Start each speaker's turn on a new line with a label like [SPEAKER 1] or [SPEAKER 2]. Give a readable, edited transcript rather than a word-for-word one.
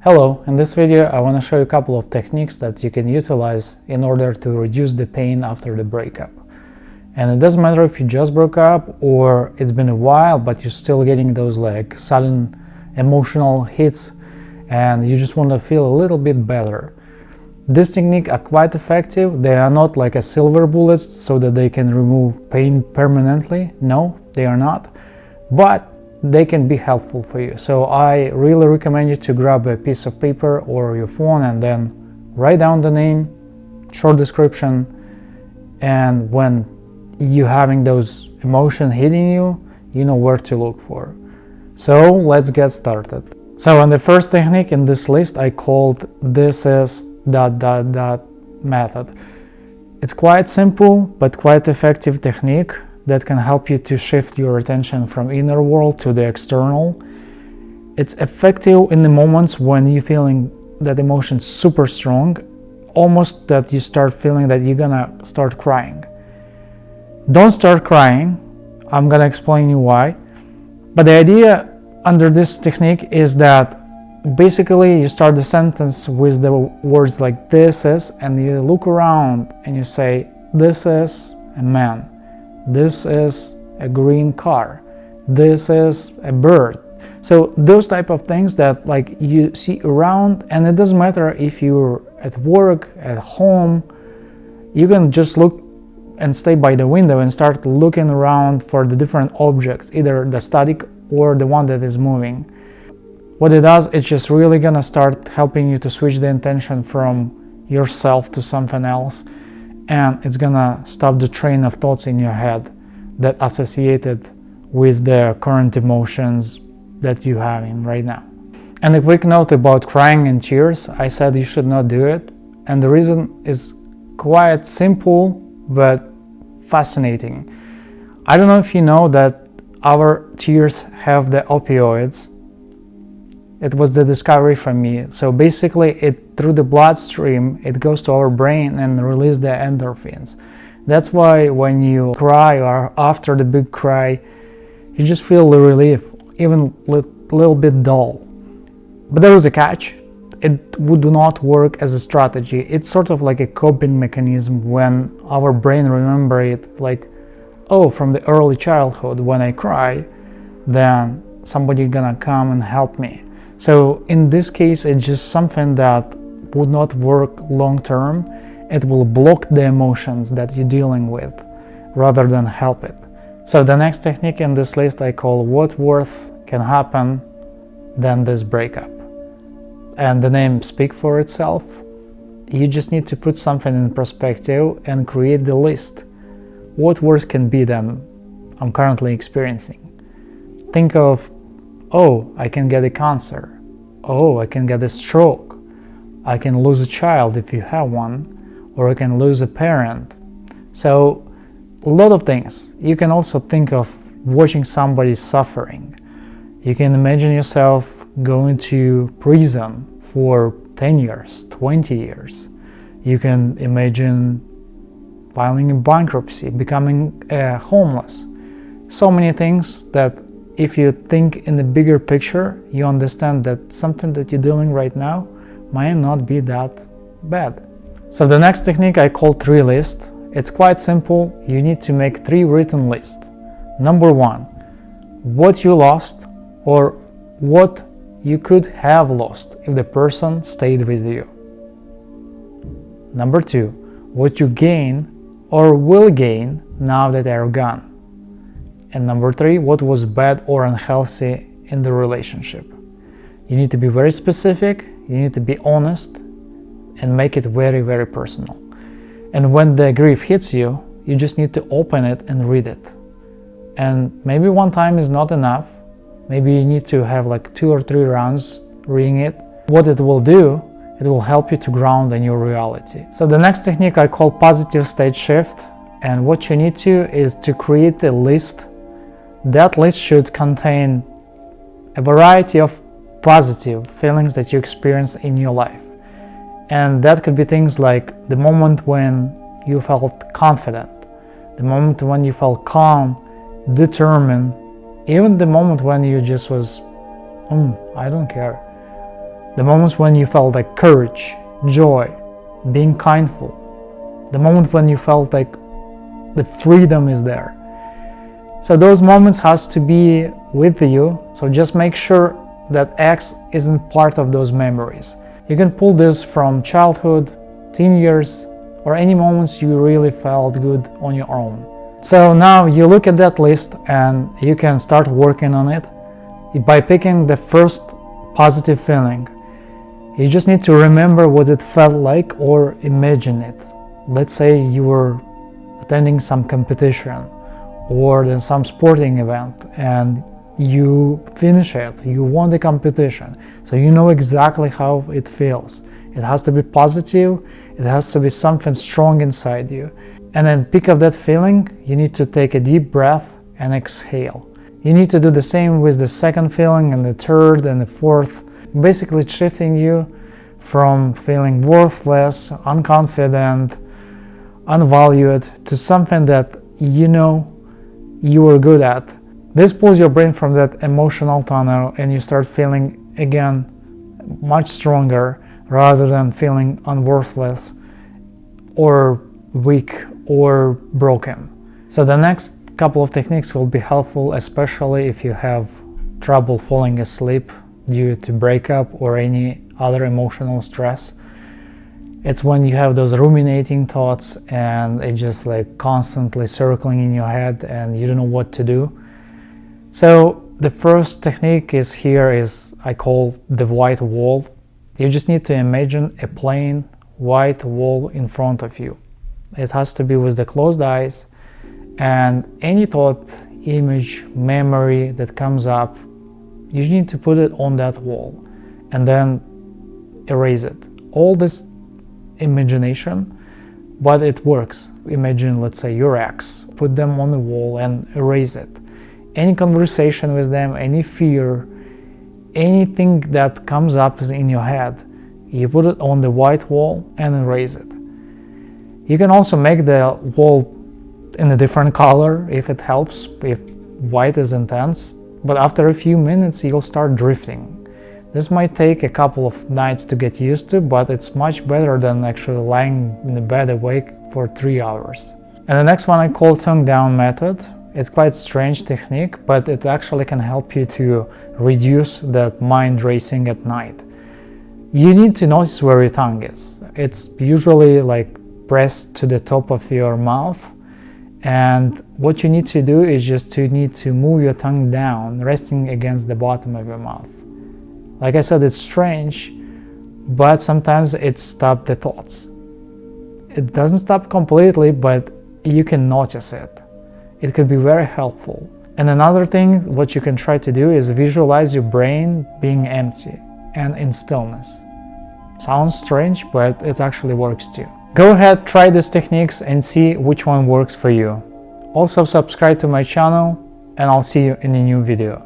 [SPEAKER 1] Hello, in this video I want to show you a couple of techniques that you can utilize in order to reduce the pain after the breakup. And it doesn't matter if you just broke up or it's been a while but you're still getting those like sudden emotional hits and you just want to feel a little bit better. This technique are quite effective. They are not like a silver bullets so that they can remove pain permanently. No, they are not. But they can be helpful for you. So I really recommend you to grab a piece of paper or your phone and then write down the name, short description, and when you're having those emotions hitting you, you know where to look for. So let's get started. So on the first technique in this list I called this is ... method. It's quite simple but quite effective technique that can help you to shift your attention from inner world to the external. It's effective in the moments when you're feeling that emotion super strong, almost that you start feeling that you're gonna start crying. Don't start crying, I'm gonna explain you why. But the idea under this technique is that basically you start the sentence with the words like this is, and you look around and you say, this is a man. This is a green car. This is a bird. So those type of things that like you see around, and it doesn't matter if you're at work, at home, you can just look and stay by the window and start looking around for the different objects, either the static or the one that is moving. What it does, it's just really gonna start helping you to switch the intention from yourself to something else. And it's gonna stop the train of thoughts in your head that associated with the current emotions that you're having right now. And a quick note about crying and tears. I said you should not do it. And the reason is quite simple but fascinating. I don't know if you know that our tears have the opioids. It was the discovery for me. So basically through the bloodstream, it goes to our brain and release the endorphins. That's why when you cry or after the big cry, you just feel the relief, even a little bit dull. But there is a catch. It would not work as a strategy. It's sort of like a coping mechanism when our brain remember it like, oh, from the early childhood, when I cry, then somebody gonna come and help me. So in this case, it's just something that would not work long term. It will block the emotions that you're dealing with rather than help it. So the next technique in this list I call what worse can happen than this breakup. And the name speaks for itself. You just need to put something in perspective and create the list. What worse can be than I'm currently experiencing? Think of, oh, I can get a cancer. Oh, I can get a stroke. I can lose a child if you have one, or I can lose a parent. So a lot of things. You can also think of watching somebody suffering. You can imagine yourself going to prison for 10 years, 20 years. You can imagine filing a bankruptcy, becoming homeless. So many things that if you think in the bigger picture, you understand that something that you're dealing right now might not be that bad. So the next technique I call 3 list. It's quite simple. You need to make 3 written lists. Number 1, what you lost or what you could have lost if the person stayed with you. Number 2, what you gain or will gain now that they're gone. And number 3, what was bad or unhealthy in the relationship. You need to be very specific, you need to be honest, and make it very, very personal. And when the grief hits you, you just need to open it and read it. And maybe one time is not enough. Maybe you need to have like 2 or 3 rounds reading it. What it will do, it will help you to ground in your reality. So the next technique I call positive state shift. And what you need to is to create a list. That list should contain a variety of positive feelings that you experience in your life. And that could be things like the moment when you felt confident, the moment when you felt calm, determined, even the moment when you just was, I don't care. the moments when you felt like courage, joy, being kindful, the moment when you felt like the freedom is there. So those moments has to be with you, so just make sure that X isn't part of those memories. You can pull this from childhood, teen years, or any moments you really felt good on your own. So now you look at that list and you can start working on it by picking the first positive feeling. You just need to remember what it felt like or imagine it. Let's say you were attending some competition or then some sporting event and you finish it, you won the competition, so you know exactly how it feels. It has to be positive, it has to be something strong inside you. And then pick up that feeling, you need to take a deep breath and exhale. You need to do the same with the second feeling and the third and the fourth, basically shifting you from feeling worthless, unconfident, unvalued to something that you know you were good at. This pulls your brain from that emotional tunnel and you start feeling again much stronger rather than feeling unworthless or weak or broken. So the next couple of techniques will be helpful, especially if you have trouble falling asleep due to breakup or any other emotional stress. It's when you have those ruminating thoughts and it's just like constantly circling in your head and you don't know what to do. So the first technique is I call the white wall. You just need to imagine a plain white wall in front of you. It has to be with the closed eyes, and any thought, image, memory that comes up, you need to put it on that wall and then erase it. All this imagination, but it works. Imagine, let's say, your ex, put them on the wall and erase it. Any conversation with them, any fear, anything that comes up in your head, you put it on the white wall and erase it. You can also make the wall in a different color if it helps, if white is intense, but after a few minutes you'll start drifting. This might take a couple of nights to get used to, but it's much better than actually lying in the bed awake for 3 hours. And the next one I call tongue down method. It's quite strange technique, but it actually can help you to reduce that mind racing at night. You need to notice where your tongue is. It's usually like pressed to the top of your mouth, and what you need to do is just to need to move your tongue down, resting against the bottom of your mouth. Like I said, it's strange, but sometimes it stops the thoughts. It doesn't stop completely, but you can notice it. It could be very helpful. And another thing, what you can try to do is visualize your brain being empty and in stillness. Sounds strange, but it actually works too. Go ahead, try these techniques and see which one works for you. Also subscribe to my channel, and I'll see you in a new video.